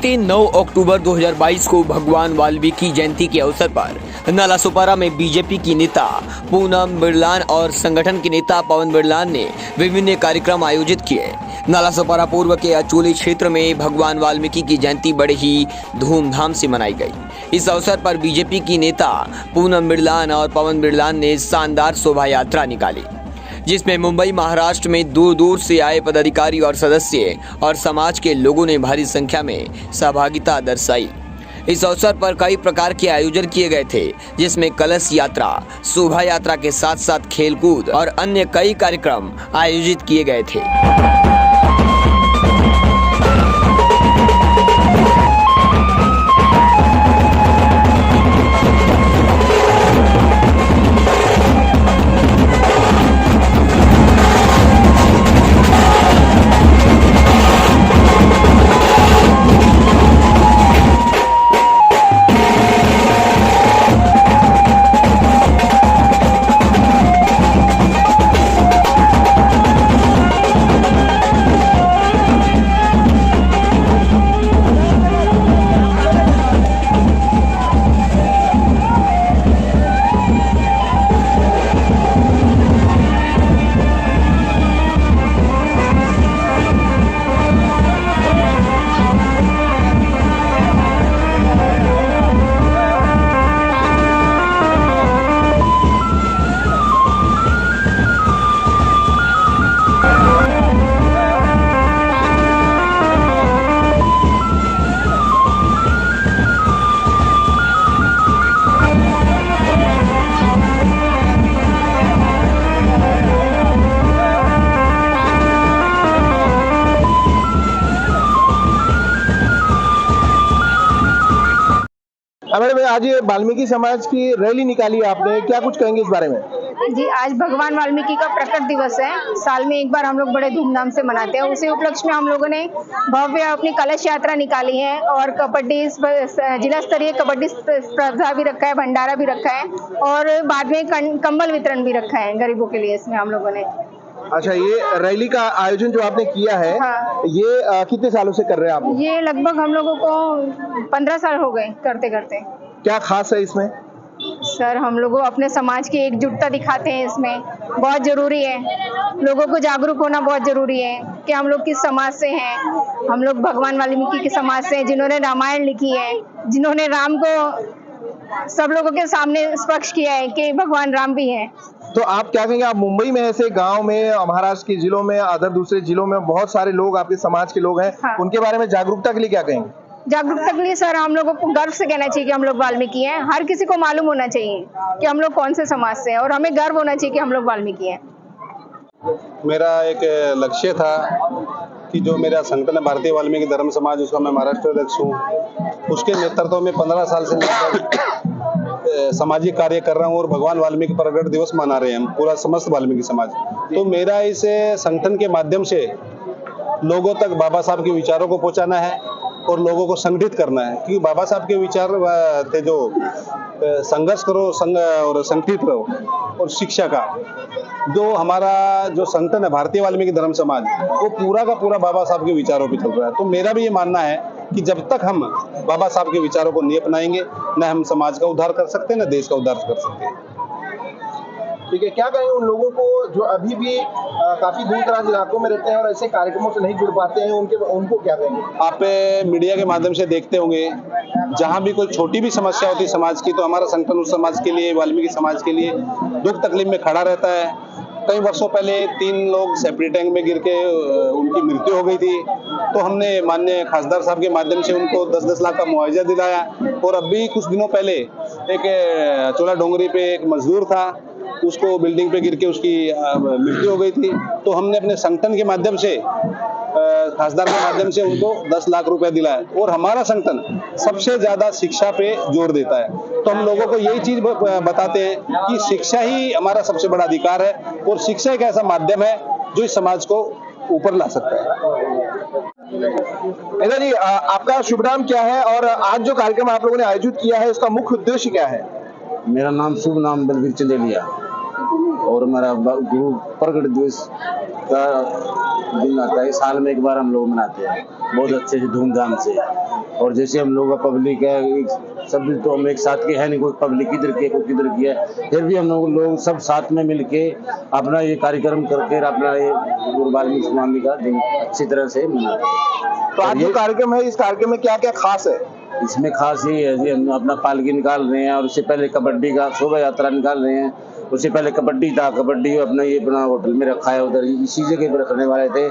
बीते 9 अक्टूबर 2022 को भगवान वाल्मीकि जयंती के अवसर पर नालासोपारा में बीजेपी की नेता पूनम बिरलान और संगठन के नेता पवन बिरलान ने विभिन्न कार्यक्रम आयोजित किए। नालासोपारा पूर्व के अचोली क्षेत्र में भगवान वाल्मीकि की जयंती बड़े ही धूमधाम से मनाई गई। इस अवसर पर बीजेपी की नेता पूनम बिरलान और पवन बिरलान ने शानदार शोभा यात्रा निकाली, जिसमें मुंबई महाराष्ट्र में दूर दूर से आए पदाधिकारी और सदस्य और समाज के लोगों ने भारी संख्या में सहभागिता दर्शाई। इस अवसर पर कई प्रकार के आयोजन किए गए थे, जिसमें कलश यात्रा, शोभा यात्रा के साथ साथ खेलकूद और अन्य कई कार्यक्रम आयोजित किए गए थे। मैडम, आज ये वाल्मीकि समाज की रैली निकाली है आपने, क्या कुछ कहेंगे इस बारे में? जी, आज भगवान वाल्मीकि का प्रकट दिवस है। साल में एक बार हम लोग बड़े धूमधाम से मनाते हैं। उसी उपलक्ष्य में हम लोगों ने भव्य अपनी कलश यात्रा निकाली है और कबड्डी, जिला स्तरीय कबड्डी स्पर्धा भी रखा है, भंडारा भी रखा है और बाद में कंबल वितरण भी रखा है गरीबों के लिए इसमें हम लोगों ने। अच्छा, ये रैली का आयोजन जो आपने किया है, हाँ। ये कितने सालों से कर रहे हैं आप? ये लगभग हम लोगों को 15 साल हो गए करते करते। क्या खास है इसमें? सर, हम लोगों अपने समाज की एकजुटता दिखाते हैं, इसमें बहुत जरूरी है। लोगों को जागरूक होना बहुत जरूरी है कि हम लोग किस समाज से हैं। हम लोग भगवान वाल्मीकि के समाज से हैं, जिन्होंने रामायण लिखी है, जिन्होंने राम को सब लोगों के सामने स्पष्ट किया है कि भगवान राम भी हैं। तो आप क्या कहेंगे, आप मुंबई में ऐसे गांव में, महाराष्ट्र के जिलों में, अदर दूसरे जिलों में बहुत सारे लोग आपके समाज के लोग हैं, हाँ। उनके बारे में जागरूकता के लिए क्या कहेंगे? जागरूकता के लिए सर, हम लोगों को गर्व से कहना चाहिए कि हम लोग वाल्मीकि हैं। हर किसी को मालूम होना चाहिए कि हम लोग कौन से समाज से हैं और हमें गर्व होना चाहिए कि हम लोग वाल्मीकि हैं। मेरा एक लक्ष्य था कि जो मेरा संगठन है भारतीय वाल्मीकि धर्म समाज, उसका मैं महाराष्ट्र अध्यक्ष हूँ। उसके नेतृत्व में 15 साल से सामाजिक कार्य कर रहा हूँ और भगवान वाल्मीकि प्रकट दिवस मना रहे हैं हम, पूरा समस्त वाल्मीकि समाज। तो मेरा इस संगठन के माध्यम से लोगों तक बाबा साहब के विचारों को पहुँचाना है और लोगों को संगठित करना है, क्योंकि बाबा साहब के विचार थे जो संघर्ष करो और संगठित रहो, और शिक्षा का जो हमारा जो संगठन है भारतीय वाल्मीकि धर्म समाज, वो पूरा का पूरा बाबा साहब के विचारों पे चल रहा है। तो मेरा भी ये मानना है कि जब तक हम बाबा साहब के विचारों को नहीं अपनाएंगे, न हम समाज का उद्धार कर सकते, न देश का उद्धार कर सकते। ठीक है, क्या कहेंगे उन लोगों को जो अभी भी काफी दूर दराज इलाकों में रहते हैं और ऐसे कार्यक्रमों से नहीं जुड़ पाते हैं, उनको क्या कहेंगे? आप मीडिया के माध्यम से देखते होंगे, जहां भी कोई छोटी भी समस्या होती है समाज की, तो हमारा संगठन उस समाज के लिए, वाल्मीकि समाज के लिए दुख तकलीफ में खड़ा रहता है। कई वर्षों पहले 3 लोग सेप्टिक टैंक में गिर के उनकी मृत्यु हो गई थी, तो हमने माननीय खासदार साहब के माध्यम से उनको 10-10 लाख का मुआवजा दिलाया। और अभी कुछ दिनों पहले एक चोला डोंगरी पे एक मजदूर था, उसको बिल्डिंग पे गिर के उसकी मृत्यु हो गई थी, तो हमने अपने संगठन के माध्यम से, खासदार के माध्यम से उनको 10 लाख रुपए दिलाए। और हमारा संगठन सबसे ज्यादा शिक्षा पे जोर देता है, तो हम लोगों को यही चीज बताते हैं कि शिक्षा ही हमारा सबसे बड़ा अधिकार है और शिक्षा एक ऐसा माध्यम है जो इस समाज को ऊपर ला सकता है। नेता जी, आपका शुभ नाम क्या है और आज जो कार्यक्रम आप लोगों ने आयोजित किया है, उसका मुख्य उद्देश्य क्या है? मेरा नाम शुभ नाम बलवीर चंदेलिया और मेरा गुरु प्रकट दिवस का दिन आता है। साल में एक बार हम लोग मनाते हैं, बहुत अच्छे से धूमधाम से। और जैसे हम लोग पब्लिक है, सब तो हम एक साथ के है नहीं, कोई पब्लिक इधर की है कोई किधर की है, फिर भी हम लोग सब साथ में मिलके अपना ये कार्यक्रम करके अपना ये गुरु वाल्मीकि स्वामी का दिन अच्छी तरह से मनाते हैं। तो आज जो कार्यक्रम है, इस कार्यक्रम में क्या क्या खास है? इसमें खास ये है जी, हम अपना पालकी निकाल रहे हैं और उससे पहले कबड्डी का शोभा यात्रा निकाल रहे हैं। उससे पहले कबड्डी था, कबड्डी अपना ये अपना होटल में रखा है, उधर इसी जगह पर रखने वाले थे,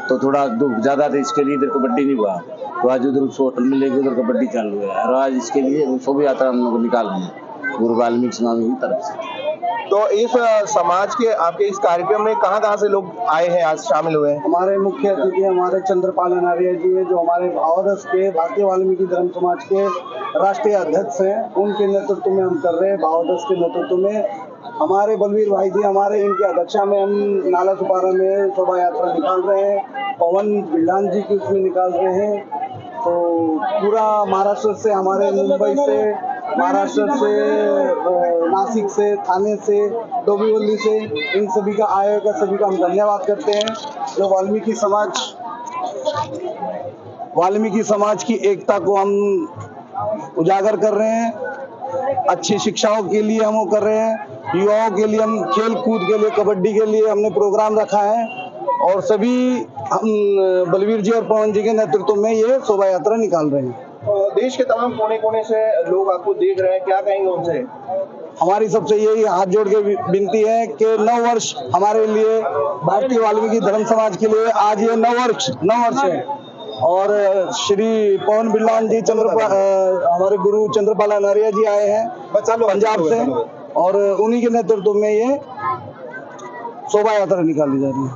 तो थोड़ा दुख ज्यादा था, इसके लिए इधर कबड्डी नहीं हुआ, तो आज उधर उस होटल में लेके उधर कबड्डी चालू है और आज इसके लिए शोभा यात्रा हम लोग निकाल रहे हैं गुरु वाल्मीकि स्वामी की तरफ से। तो इस समाज के आपके इस कार्यक्रम में कहाँ से लोग आए हैं, आज शामिल हुए हैं? हमारे मुख्य अतिथि हमारे चंद्रपाल आर्य जी हैं, जो हमारे भावदस के भारतीय वाल्मीकि धर्म समाज के राष्ट्रीय अध्यक्ष हैं। उनके नेतृत्व में हम कर रहे हैं, भावदस के नेतृत्व में हमारे बलवीर भाई जी हमारे, इनकी अध्यक्षता में हम नाला सुपारा में शोभा यात्रा निकाल रहे हैं। पवन बिरलान जी की उसमें निकाल रहे हैं। तो पूरा महाराष्ट्र से, हमारे मुंबई से, महाराष्ट्र से, नासिक से, थाने से, डोंबिवली से, इन सभी का आयोग का सभी का हम धन्यवाद करते हैं, जो वाल्मीकि समाज की एकता को हम उजागर कर रहे हैं। अच्छी शिक्षाओं के लिए हम वो कर रहे हैं, युवाओं के लिए हम खेल कूद के लिए, कबड्डी के लिए हमने प्रोग्राम रखा है और सभी हम बलवीर जी और पवन जी के नेतृत्व में ये शोभा यात्रा निकाल रहे हैं। देश के तमाम कोने कोने से लोग आपको देख रहे हैं, क्या कहेंगे उनसे? हमारी सबसे यही हाथ जोड़ के विनती है कि 9 वर्ष हमारे लिए, भारतीय वाल्मीकि धर्म समाज के लिए आज ये 9 वर्ष है और श्री पवन बिरलान जी हमारे गुरु चंद्रपाल आर्य जी आए हैं पंजाब से और उन्हीं के नेतृत्व में ये शोभा यात्रा निकाली जा रही है।